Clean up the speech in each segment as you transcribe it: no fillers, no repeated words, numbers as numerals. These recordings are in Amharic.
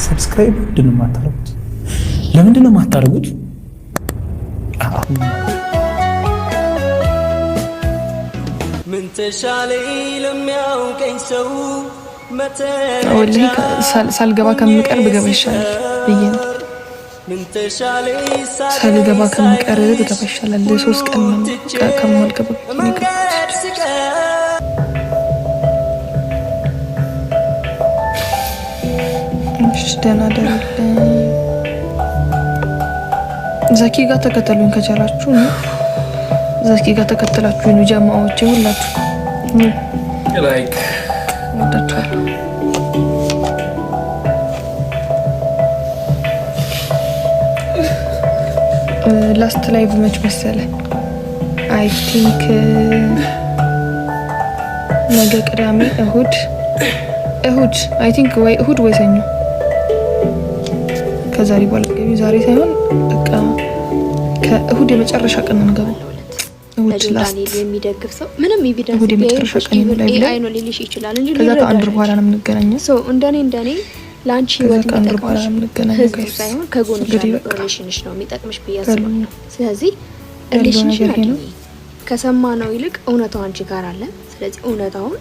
ሰብስክራይብ ምንድነው የማታደርጉት? ለምንድነው የማታደርጉት? ምን ተሻለኝ ለሚያውቀኝ ሰው ወላሂ ሳልገባ ከምቀር ብገባ ይሻላል ብዬ ነው። ሳልገባ ከምቀር ብገባ ይሻላል። ለሶስት ቀን ከማልገባ ደህና ደረልኝ። ዘኪ ጋር ተከተሉኝ ከቻላችሁ ነው። ዘኪ ጋር ተከተላችሁ ነው ጀማዎች ሁላችሁ ላይክ ወጣችሁ። ላስት ላይቭ መች መሰለ? አይ ቲንክ ነገ ቅዳሜ እሁድ አይ ቲንክ ወይ እሁድ ወይ ሰኞ ከዛሬ በኋላ ገቢ ዛሬ ሳይሆን በቃ ከእሁድ የመጨረሻ ቀን ነው የምገባው። እሁድ ዳንኤል የሚደግፍ ሰው ምንም ኤቪደንስ እሁድ የመጨረሻ ቀን ነው ላይ አይ ነው ሊልሽ ይችላል እንጂ ከዛ ከአንድ ወር በኋላ ነው የምንገናኘው። ሶ እንደኔ ላንቺ ህይወት የሚጠቅምሽ ሳይሆን ከጎንሽ ያለው ሪሌሽንሽ ነው የሚጠቅምሽ ብዬ አስባለሁ። ስለዚህ ሪሌሽንሽ ከሰማነው ይልቅ እውነታው አንቺ ጋር አለ። ስለዚህ እውነታውን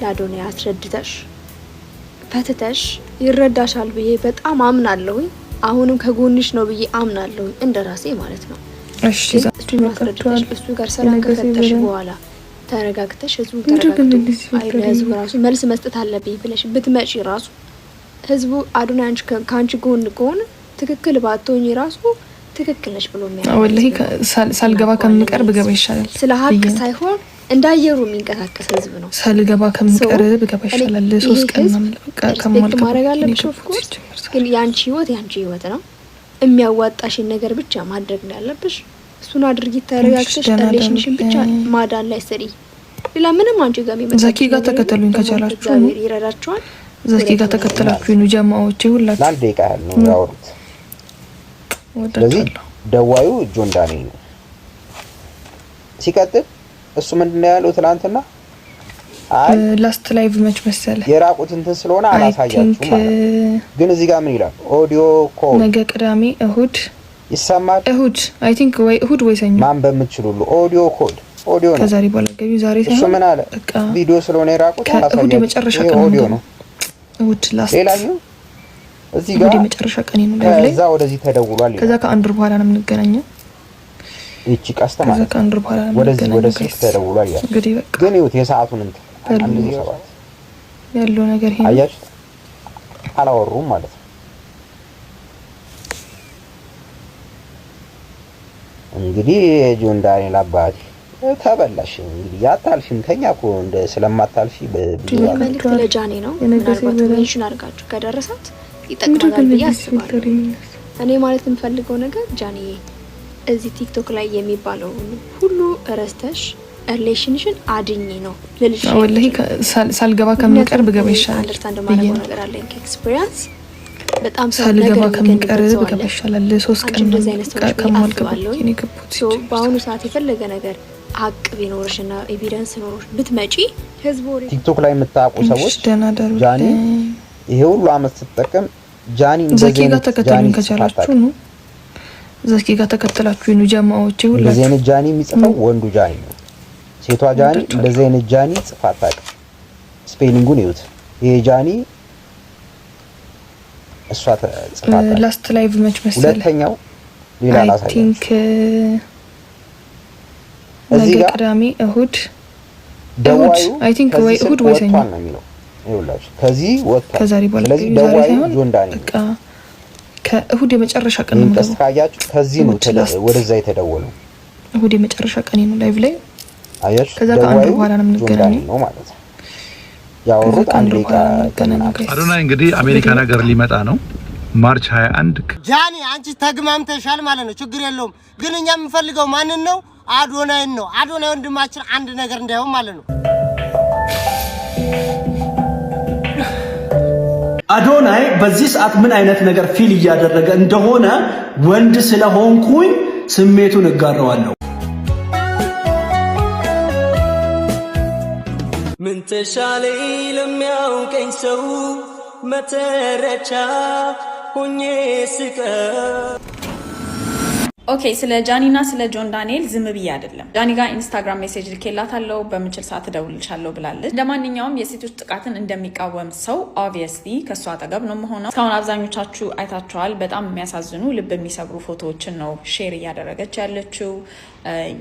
ለአዶናይ አስረድተሽ ፈትተሽ ይረዳሻል ብዬ በጣም አምናለሁ። አሁንም ከጎንሽ ነው ብዬ አምናለሁ እንደራሴ ማለት ነው። እሺ እሱ ጋር ሰላም ከፈተሽ በኋላ ተረጋግተሽ ህዝቡ ራሱ መልስ መስጠት አለብኝ ብለሽ ብትመጪ ራሱ ህዝቡ አዶናይ አንቺ ካንቺ ጎን ከሆነ ትክክል ባትሆኚ ራሱ ትክክል ነሽ ብሎ የሚያምነው ወላሂ ሳልገባ ከምቀር ብገባ ይሻላል። ስለ ሀቅ ሳይሆን እንዳየሩ የሚንቀሳቀስ ህዝብ ነው። ሳልገባ ከምቀር ብገባ ይሻላል። ለሶስት ቀን ከማልገባ ማድረግ አለብሽ። ኦፍኮርስ ግን ያንቺ ህይወት ነው። የሚያዋጣሽን ነገር ብቻ ማድረግ ነው ያለብሽ። እሱን አድርጊ። ተረጋግተሽ ሪሌሽንሽን ብቻ ማዳን ላይ ስሪ። ሌላ ምንም አንቺ ጋር የሚመጣ ዘኪ ጋር ተከተሉኝ ከቻላችሁ ይረዳችኋል። ዘኪ ጋር ተከተላችሁ ነው ጀማዎች ሁላችሁ ለአንድ ደቂቃ ነው ያወሩት። ስለዚህ ደዋዩ ጆን ዳንኤል ነው። ሲቀጥል እሱ ምንድነው ያለው ትናንትና? አይ ላስት ላይቭ መች መሰለ የራቁት እንትን ስለሆነ አላሳያችሁም ማለት ግን እዚህ ጋር ምን ይላል? ኦዲዮ ኮል ነገ ቅዳሜ እሁድ ይሰማል። እሁድ አይ ቲንክ ወይ እሁድ ወይ ሰኞ ማን በምትችሉ ኦዲዮ ኮል ኦዲዮ ነው። ከዛሬ በኋላ ገቢ ዛሬ ሳይሆን እሱ ምን አለ? ቪዲዮ ስለሆነ የራቁት አላሳያችሁም። እሁድ የመጨረሻ ቀን ኦዲዮ ነው። እሁድ ላስት ሌላኛው እዚህ ጋር የመጨረሻ ቀን ነው ላይ ከዛ ወደዚህ ተደውሏል። ከዛ ከአንድ ወር በኋላ ነው የምንገናኘው። እቺ ቀስተ ማለት ወደዚህ ተደውሏል ያ እንግዲህ በቃ ግን ይሁት የሰዓቱን እንትን አንድ ሰባት ያለው ነገር ይሄ አያችሁ አላወሩም ማለት ነው። እንግዲህ ጆን ዳንኤል አባቴ ተበላሽ። እንግዲህ ያታልሽም ከኛኮ እንደ ስለማታልፊ በቪዲዮ መልክ ለጃኒ ነው ምናልባት ሜንሽን አድርጋችሁ ከደረሳት ይጠቅማል ብዬ አስባለሁ። እኔ ማለት የምፈልገው ነገር ጃኒ እዚህ ቲክቶክ ላይ የሚባለው ሁሉ ረስተሽ ሪሌሽንሽን አድኝ ነው ለልጅ ወላሂ ሳልገባ ከምቀር ብገባ ይሻላል። አንደርስታንድ ማድረግ ነገር አለኝ ከኤክስፒሪየንስ በጣም ሳልገባ ከምቀር ብገባ ይሻላል። ለሶስት ቀን ከማልገባ እኔ ገቡት ሶ በአሁኑ ሰዓት የፈለገ ነገር ሀቅ ቢኖርሽና ኤቪደንስ ኖርሽ ብትመጪ ህዝቡ ቲክቶክ ላይ የምታውቁ ሰዎች ጃኒ ይሄ ሁሉ አመት ስትጠቀም ጃኒ እንደዚህ ጋር ተከተሉኝ ከቻላችሁ ነው። ዘኪ ጋር ተከተላችሁ ነው ጀማዎች ሁሉ እንደዚህ አይነት ጃኒ የሚጽፈው ወንዱ ጃኒ ነው። ሴቷ ጃኒ እንደዚህ አይነት ጃኒ ጽፋት አቅ ስፔሊንጉን ይዩት። ይሄ ጃኒ እሷ ጽፋት ላስት ላይቭ መች መሰለ? ሁለተኛው ሌላ ላሳይ አይ ቲንክ እዚህ ጋር ቅዳሜ እሁድ ደዋዩ አይ ቲንክ ወይ እሁድ ወይ ሰኞ ነው የሚለው ይኸውላችሁ ከዚህ ወጣ ከዛሬ በኋላ ስለዚህ ደዋዩ ጆን ዳንኤል በቃ ከእሁድ የመጨረሻ ቀን ነው ተስካያችሁ ከዚህ ነው ወደዛ የተደወለው እሁድ የመጨረሻ ቀን ነው ላይቭ ላይ አያችሁ ከዛ ከአንድ በኋላ ነው የምንገናኘው ነው ማለት ነው። ያወሩት አንድ ደቂቃ አዶናይ እንግዲህ አሜሪካ ነገር ሊመጣ ነው ማርች 21 ጃኒ አንቺ ተግማምተሻል ማለት ነው። ችግር የለውም ግን እኛ የምንፈልገው ማንን ነው? አዶናይን ነው። አዶናይ ወንድማችን አንድ ነገር እንዳይሆን ማለት ነው። አዶናይ በዚህ ሰዓት ምን አይነት ነገር ፊል እያደረገ እንደሆነ ወንድ ስለሆንኩኝ ስሜቱን እጋራዋለሁ። ምን ተሻለኝ ለሚያውቀኝ ሰው መተረቻ ሁኜ ስቀር ኦኬ ስለ ጃኒና ስለ ጆን ዳንኤል ዝም ብዬ አይደለም። ጃኒ ጋር ኢንስታግራም ሜሴጅ ልኬላታለሁ በምችል ሰዓት እደውልልሻለሁ ብላለች። እንደማንኛውም የሴቶች ጥቃትን እንደሚቃወም ሰው ኦብቪየስሊ ከሷ አጠገብ ነው የምሆነው። እስካሁን አብዛኞቻችሁ አይታችኋል። በጣም የሚያሳዝኑ ልብ የሚሰብሩ ፎቶዎችን ነው ሼር እያደረገች ያለችው።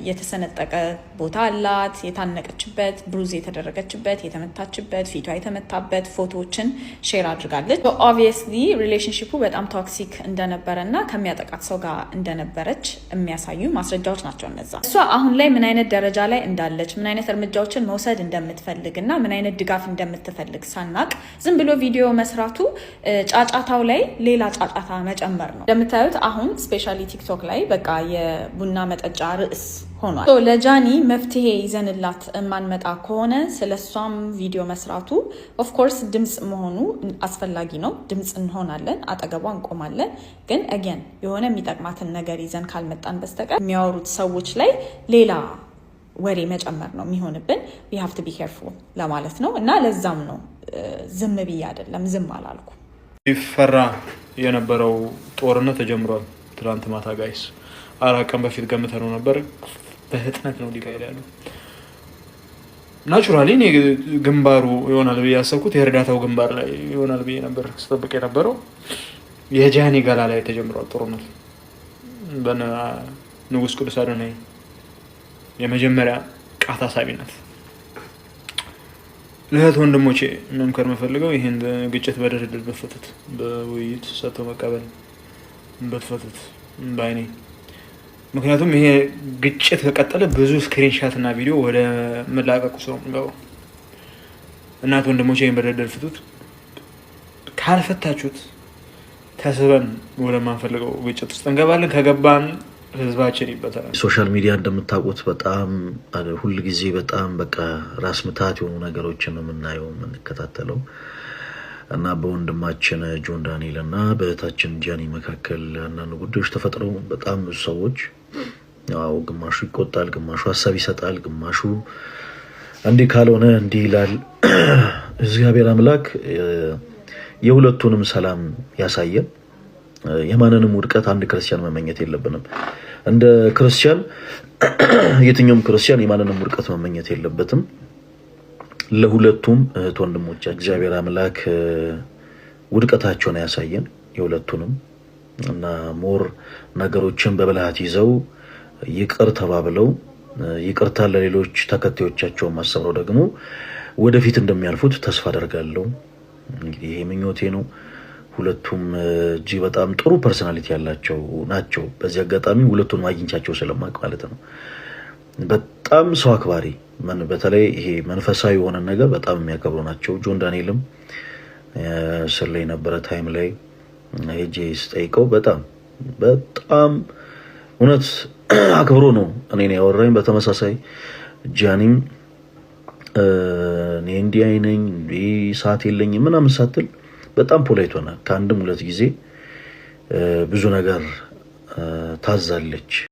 የተሰነጠቀ ቦታ አላት፣ የታነቀችበት፣ ብሩዝ የተደረገችበት፣ የተመታችበት፣ ፊቷ የተመታበት ፎቶዎችን ሼር አድርጋለች። ኦብቪየስሊ ሪሌሽንሺፑ በጣም ቶክሲክ እንደነበረና ከሚያጠቃት ሰው ጋር እንደነበረች የሚያሳዩ ማስረጃዎች ናቸው እነዛ። እሷ አሁን ላይ ምን አይነት ደረጃ ላይ እንዳለች፣ ምን አይነት እርምጃዎችን መውሰድ እንደምትፈልግ እና ምን አይነት ድጋፍ እንደምትፈልግ ሳናቅ ዝም ብሎ ቪዲዮ መስራቱ ጫጫታው ላይ ሌላ ጫጫታ መጨመር ነው። እንደምታዩት አሁን ስፔሻሊ ቲክቶክ ላይ በቃ የቡና መጠጫ ርዕስ ሆኗል። ለጃኒ መፍትሄ ይዘንላት የማንመጣ ከሆነ ስለሷም ቪዲዮ መስራቱ ኦፍኮርስ ድምፅ መሆኑ አስፈላጊ ነው። ድምፅ እንሆናለን፣ አጠገቧ እንቆማለን። ግን አገን የሆነ የሚጠቅማትን ነገር ይዘን ካልመጣን በስተቀር የሚያወሩት ሰዎች ላይ ሌላ ወሬ መጨመር ነው የሚሆንብን። we have to be careful ለማለት ነው። እና ለዛም ነው ዝም ብዬ አይደለም ዝም አላልኩ። ይፈራ የነበረው ጦርነት ተጀምሯል። ትናንት ማታ ጋይስ 4 ቀን በፊት ገምተነው ነበር። በህጥነት ነው ሊካሄድ ያለው። ናቹራሊ እኔ ግንባሩ ይሆናል ብዬ ያሰብኩት የእርዳታው ግንባር ላይ ይሆናል ብዬ ነበር ስጠብቅ የነበረው። የጃኒ ገላ ላይ ተጀምሯል ጦርነት በነ ንጉስ ቅዱስ አዶናይ የመጀመሪያ ቃታ ሳቢነት። ለእህት ወንድሞቼ መምከር የምፈልገው ይህን ግጭት በድርድር በፍትት በውይይት ሰጥቶ መቀበል በፍትት ባይኔ። ምክንያቱም ይሄ ግጭት ከቀጠለ ብዙ ስክሪንሻት እና ቪዲዮ ወደ መላቀቁ ሰው ነው። እናት ወንድሞቼ ይሄን በድርድር ፍቱት። ካልፈታችሁት ተስበን ወደ ማንፈልገው ግጭት ውስጥ እንገባለን። ከገባን ህዝባችን ይበተናል። ሶሻል ሚዲያ እንደምታውቁት በጣም ሁሉ ጊዜ በጣም በቃ ራስ ምታት የሆኑ ነገሮችን ነው የምናየው የምንከታተለው እና በወንድማችን ጆን ዳንኤል እና በእህታችን ጃኒ መካከል አንዳንድ ጉዳዮች ተፈጥረው በጣም ብዙ ሰዎች ያው ግማሹ ይቆጣል፣ ግማሹ ሀሳብ ይሰጣል፣ ግማሹ እንዲህ ካልሆነ እንዲህ ይላል። እግዚአብሔር አምላክ የሁለቱንም ሰላም ያሳየን። የማንንም ውድቀት አንድ ክርስቲያን መመኘት የለብንም። እንደ ክርስቲያን የትኛውም ክርስቲያን የማንንም ውድቀት መመኘት የለበትም። ለሁለቱም እህት ወንድሞች እግዚአብሔር አምላክ ውድቀታቸውን ያሳየን የሁለቱንም እና ሞር ነገሮችን በብልሃት ይዘው ይቅር ተባብለው ይቅርታ ለሌሎች ተከታዮቻቸው ማሰብረው ደግሞ ወደፊት እንደሚያልፉት ተስፋ አደርጋለሁ። እንግዲህ ይሄ ምኞቴ ነው። ሁለቱም እጅግ በጣም ጥሩ ፐርሰናሊቲ ያላቸው ናቸው። በዚህ አጋጣሚ ሁለቱን ማግኘቻቸው ስለማቅ ማለት ነው። በጣም ሰው አክባሪ በተለይ ይሄ መንፈሳዊ የሆነ ነገር በጣም የሚያከብሩ ናቸው። ጆን ዳንኤልም ስለ የነበረ ታይም ላይ ሄጄ ስጠይቀው በጣም እውነት አክብሮ ነው እኔን ያወራኝ። በተመሳሳይ ጃኒም እኔ እንዲህ አይነኝ ሰዓት የለኝም ምናምን ሳትል በጣም ፖላይት ሆና ከአንድም 2 ጊዜ ብዙ ነገር ታዛለች።